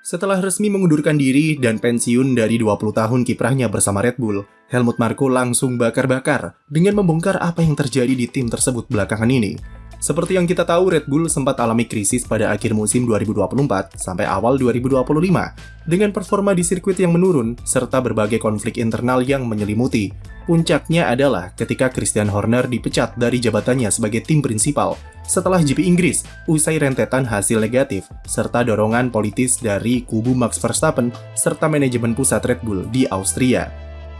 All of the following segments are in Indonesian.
Setelah resmi mengundurkan diri dan pensiun dari 20 tahun kiprahnya bersama Red Bull, Helmut Marko langsung bakar-bakar dengan membongkar apa yang terjadi di tim tersebut belakangan ini. Seperti yang kita tahu, Red Bull sempat alami krisis pada akhir musim 2024 sampai awal 2025 dengan performa di sirkuit yang menurun serta berbagai konflik internal yang menyelimuti. Puncaknya adalah ketika Christian Horner dipecat dari jabatannya sebagai tim prinsipal setelah GP Inggris usai rentetan hasil negatif serta dorongan politis dari kubu Max Verstappen serta manajemen pusat Red Bull di Austria.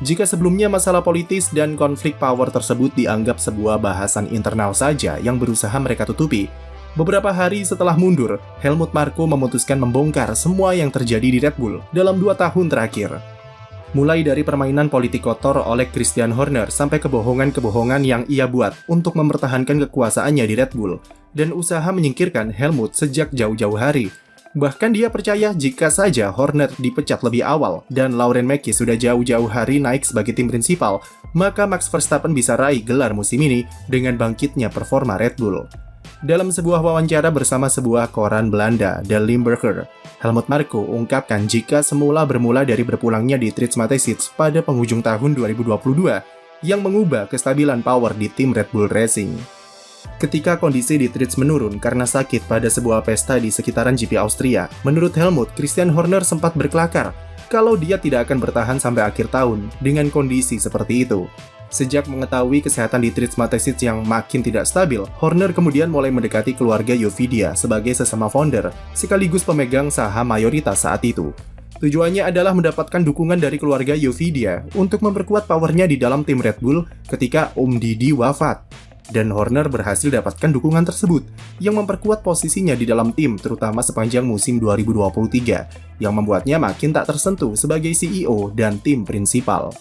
Jika sebelumnya masalah politis dan konflik power tersebut dianggap sebuah bahasan internal saja yang berusaha mereka tutupi, beberapa hari setelah mundur, Helmut Marko memutuskan membongkar semua yang terjadi di Red Bull dalam 2 tahun terakhir. Mulai dari permainan politik kotor oleh Christian Horner sampai kebohongan-kebohongan yang ia buat untuk mempertahankan kekuasaannya di Red Bull, dan usaha menyingkirkan Helmut sejak jauh-jauh hari. Bahkan dia percaya jika saja Horner dipecat lebih awal dan Lauren Mackie sudah jauh-jauh hari naik sebagai tim prinsipal, maka Max Verstappen bisa raih gelar musim ini dengan bangkitnya performa Red Bull. Dalam sebuah wawancara bersama sebuah koran Belanda, The Limburger, Helmut Marko ungkapkan jika semula bermula dari berpulangnya di Trits Mateschitz pada penghujung tahun 2022 yang mengubah kestabilan power di tim Red Bull Racing. Ketika kondisi di Trits menurun karena sakit pada sebuah pesta di sekitaran GP Austria, menurut Helmut, Christian Horner sempat berkelakar kalau dia tidak akan bertahan sampai akhir tahun dengan kondisi seperti itu. Sejak mengetahui kesehatan di Trits Mateschitz yang makin tidak stabil, Horner kemudian mulai mendekati keluarga Yovidia sebagai sesama founder, sekaligus pemegang saham mayoritas saat itu. Tujuannya adalah mendapatkan dukungan dari keluarga Yovidia untuk memperkuat powernya di dalam tim Red Bull ketika Didi wafat. Dan Horner berhasil dapatkan dukungan tersebut, yang memperkuat posisinya di dalam tim terutama sepanjang musim 2023, yang membuatnya makin tak tersentuh sebagai CEO dan tim prinsipal.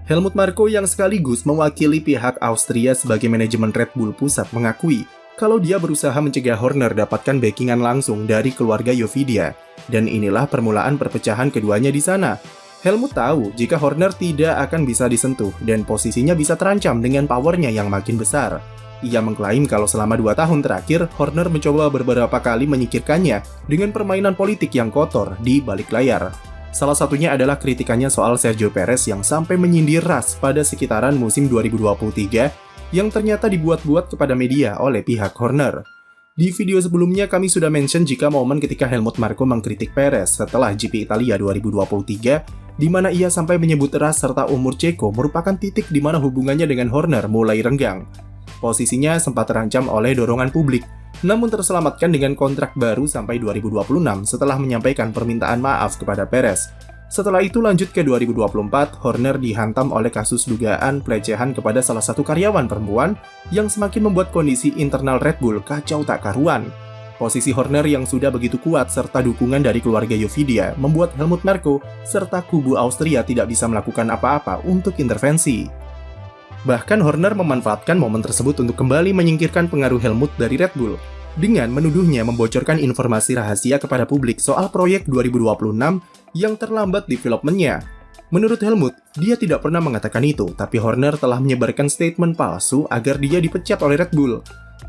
Helmut Marko yang sekaligus mewakili pihak Austria sebagai manajemen Red Bull pusat mengakui kalau dia berusaha mencegah Horner dapatkan backingan langsung dari keluarga Yovidia, dan inilah permulaan perpecahan keduanya di sana. Helmut tahu jika Horner tidak akan bisa disentuh dan posisinya bisa terancam dengan powernya yang makin besar. Ia mengklaim kalau selama 2 tahun terakhir, Horner mencoba beberapa kali menyingkirkannya dengan permainan politik yang kotor di balik layar. Salah satunya adalah kritikannya soal Sergio Perez yang sampai menyindir ras pada sekitaran musim 2023 yang ternyata dibuat-buat kepada media oleh pihak Horner. Di video sebelumnya kami sudah mention jika momen ketika Helmut Marko mengkritik Perez setelah GP Italia 2023, di mana ia sampai menyebut ras serta umur Ceko merupakan titik di mana hubungannya dengan Horner mulai renggang. Posisinya sempat terancam oleh dorongan publik, namun terselamatkan dengan kontrak baru sampai 2026 setelah menyampaikan permintaan maaf kepada Perez. Setelah itu lanjut ke 2024, Horner dihantam oleh kasus dugaan pelecehan kepada salah satu karyawan perempuan yang semakin membuat kondisi internal Red Bull kacau tak karuan. Posisi Horner yang sudah begitu kuat serta dukungan dari keluarga Yovidia membuat Helmut Marko serta kubu Austria tidak bisa melakukan apa-apa untuk intervensi. Bahkan Horner memanfaatkan momen tersebut untuk kembali menyingkirkan pengaruh Helmut dari Red Bull dengan menuduhnya membocorkan informasi rahasia kepada publik soal proyek 2026 yang terlambat development-nya. Menurut Helmut, dia tidak pernah mengatakan itu, tapi Horner telah menyebarkan statement palsu agar dia dipecat oleh Red Bull.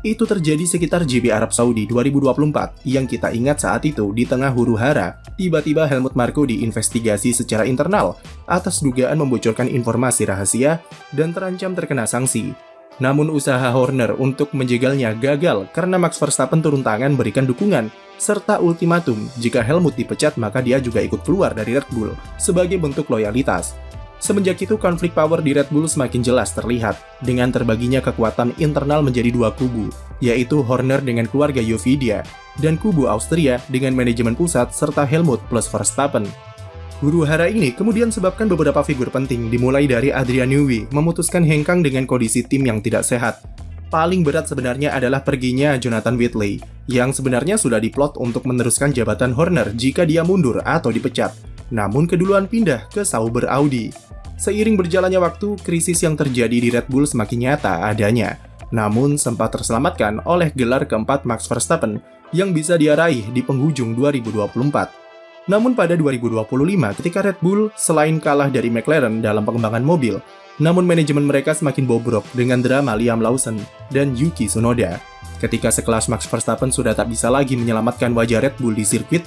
Itu terjadi sekitar GP Arab Saudi 2024, yang kita ingat saat itu di tengah huru-hara, tiba-tiba Helmut Marko diinvestigasi secara internal atas dugaan membocorkan informasi rahasia dan terancam terkena sanksi. Namun usaha Horner untuk menjegalnya gagal karena Max Verstappen turun tangan berikan dukungan, serta ultimatum jika Helmut dipecat maka dia juga ikut keluar dari Red Bull sebagai bentuk loyalitas. Semenjak itu konflik power di Red Bull semakin jelas terlihat dengan terbaginya kekuatan internal menjadi 2 kubu, yaitu Horner dengan keluarga Yovidia dan kubu Austria dengan manajemen pusat serta Helmut plus Verstappen. Huru-hara ini kemudian sebabkan beberapa figur penting dimulai dari Adrian Newey memutuskan hengkang dengan kondisi tim yang tidak sehat. Paling berat sebenarnya adalah perginya Jonathan Whitley, yang sebenarnya sudah diplot untuk meneruskan jabatan Horner jika dia mundur atau dipecat, namun keduluan pindah ke Sauber Audi. Seiring berjalannya waktu, krisis yang terjadi di Red Bull semakin nyata adanya, namun sempat terselamatkan oleh gelar keempat Max Verstappen yang bisa dia raih di penghujung 2024. Namun pada 2025 ketika Red Bull selain kalah dari McLaren dalam pengembangan mobil, namun manajemen mereka semakin bobrok dengan drama Liam Lawson dan Yuki Tsunoda. Ketika sekelas Max Verstappen sudah tak bisa lagi menyelamatkan wajah Red Bull di sirkuit,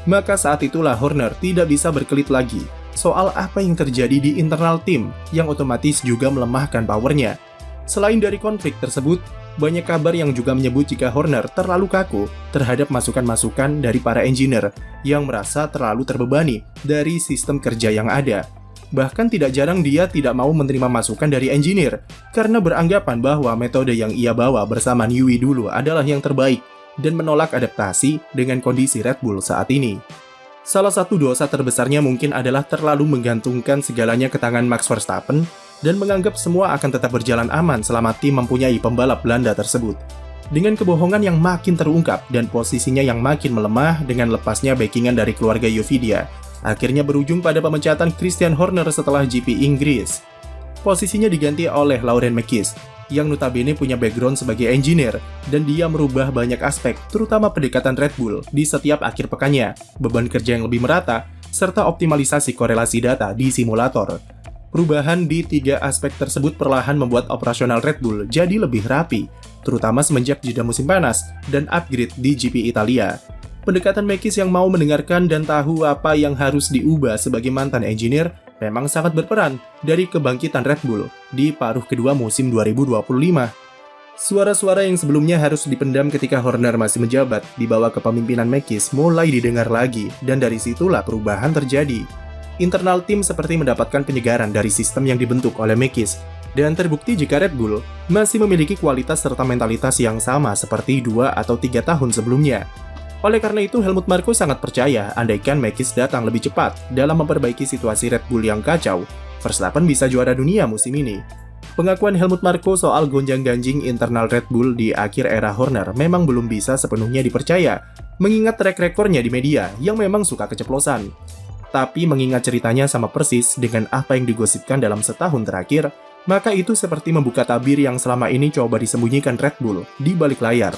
Maka saat itulah Horner tidak bisa berkelit lagi soal apa yang terjadi di internal tim yang otomatis juga melemahkan powernya. Selain dari konflik tersebut, banyak kabar yang juga menyebut jika Horner terlalu kaku terhadap masukan-masukan dari para engineer yang merasa terlalu terbebani dari sistem kerja yang ada. Bahkan tidak jarang dia tidak mau menerima masukan dari engineer karena beranggapan bahwa metode yang ia bawa bersama Newey dulu adalah yang terbaik dan menolak adaptasi dengan kondisi Red Bull saat ini. Salah satu dosa terbesarnya mungkin adalah terlalu menggantungkan segalanya ke tangan Max Verstappen dan menganggap semua akan tetap berjalan aman selama tim mempunyai pembalap Belanda tersebut. Dengan kebohongan yang makin terungkap dan posisinya yang makin melemah dengan lepasnya backingan dari keluarga Yovidia, akhirnya berujung pada pemecatan Christian Horner setelah GP Inggris. Posisinya diganti oleh Lauren Mekies, yang notabene punya background sebagai engineer, dan dia merubah banyak aspek, terutama pendekatan Red Bull di setiap akhir pekannya, beban kerja yang lebih merata, serta optimalisasi korelasi data di simulator. Perubahan di 3 aspek tersebut perlahan membuat operasional Red Bull jadi lebih rapi, terutama semenjak jeda musim panas dan upgrade di GP Italia. Pendekatan Mekies yang mau mendengarkan dan tahu apa yang harus diubah sebagai mantan engineer memang sangat berperan dari kebangkitan Red Bull di paruh kedua musim 2025. Suara-suara yang sebelumnya harus dipendam ketika Horner masih menjabat di bawah kepemimpinan Mekies mulai didengar lagi, dan dari situlah perubahan terjadi. Internal tim seperti mendapatkan penyegaran dari sistem yang dibentuk oleh Mekies, dan terbukti jika Red Bull masih memiliki kualitas serta mentalitas yang sama seperti 2 atau 3 tahun sebelumnya. Oleh karena itu, Helmut Marko sangat percaya andaikan Mekies datang lebih cepat dalam memperbaiki situasi Red Bull yang kacau, Verstappen bisa juara dunia musim ini. Pengakuan Helmut Marko soal gonjang-ganjing internal Red Bull di akhir era Horner memang belum bisa sepenuhnya dipercaya, mengingat track recordnya di media yang memang suka keceplosan. Tapi mengingat ceritanya sama persis dengan apa yang digosipkan dalam setahun terakhir, maka itu seperti membuka tabir yang selama ini coba disembunyikan Red Bull di balik layar.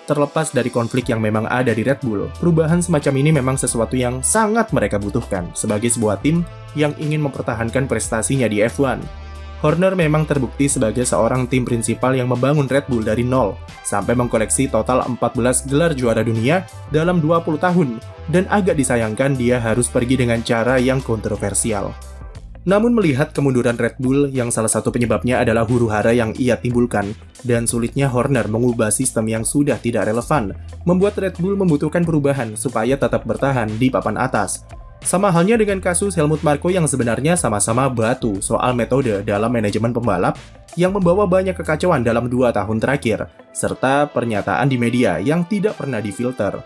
Terlepas dari konflik yang memang ada di Red Bull, perubahan semacam ini memang sesuatu yang sangat mereka butuhkan sebagai sebuah tim yang ingin mempertahankan prestasinya di F1. Horner memang terbukti sebagai seorang tim prinsipal yang membangun Red Bull dari nol, sampai mengkoleksi total 14 gelar juara dunia dalam 20 tahun, dan agak disayangkan dia harus pergi dengan cara yang kontroversial. Namun melihat kemunduran Red Bull yang salah satu penyebabnya adalah huru-hara yang ia timbulkan, dan sulitnya Horner mengubah sistem yang sudah tidak relevan, membuat Red Bull membutuhkan perubahan supaya tetap bertahan di papan atas. Sama halnya dengan kasus Helmut Marko yang sebenarnya sama-sama batu soal metode dalam manajemen pembalap yang membawa banyak kekacauan dalam 2 tahun terakhir, serta pernyataan di media yang tidak pernah difilter.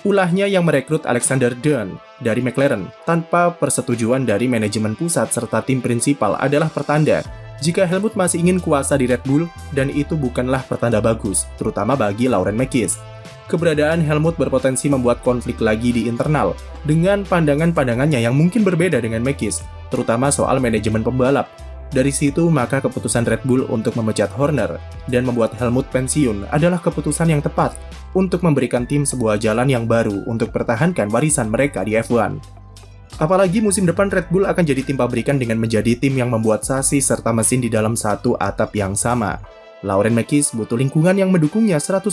Ulahnya yang merekrut Alexander Dunn dari McLaren tanpa persetujuan dari manajemen pusat serta tim prinsipal adalah pertanda jika Helmut masih ingin kuasa di Red Bull, dan itu bukanlah pertanda bagus, terutama bagi Lauren Mekies. Keberadaan Helmut berpotensi membuat konflik lagi di internal dengan pandangan-pandangannya yang mungkin berbeda dengan Mekies, terutama soal manajemen pembalap. Dari situ, maka keputusan Red Bull untuk memecat Horner dan membuat Helmut pensiun adalah keputusan yang tepat untuk memberikan tim sebuah jalan yang baru untuk pertahankan warisan mereka di F1. Apalagi musim depan Red Bull akan jadi tim pabrikan dengan menjadi tim yang membuat sasis serta mesin di dalam satu atap yang sama. Lauren Mekies butuh lingkungan yang mendukungnya 100%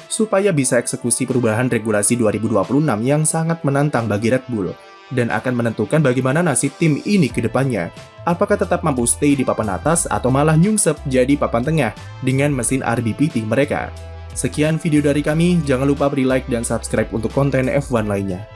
supaya bisa eksekusi perubahan regulasi 2026 yang sangat menantang bagi Red Bull, dan akan menentukan bagaimana nasib tim ini ke depannya. Apakah tetap mampu stay di papan atas atau malah nyungsep jadi papan tengah dengan mesin RBPT mereka. Sekian video dari kami, jangan lupa beri like dan subscribe untuk konten F1 lainnya.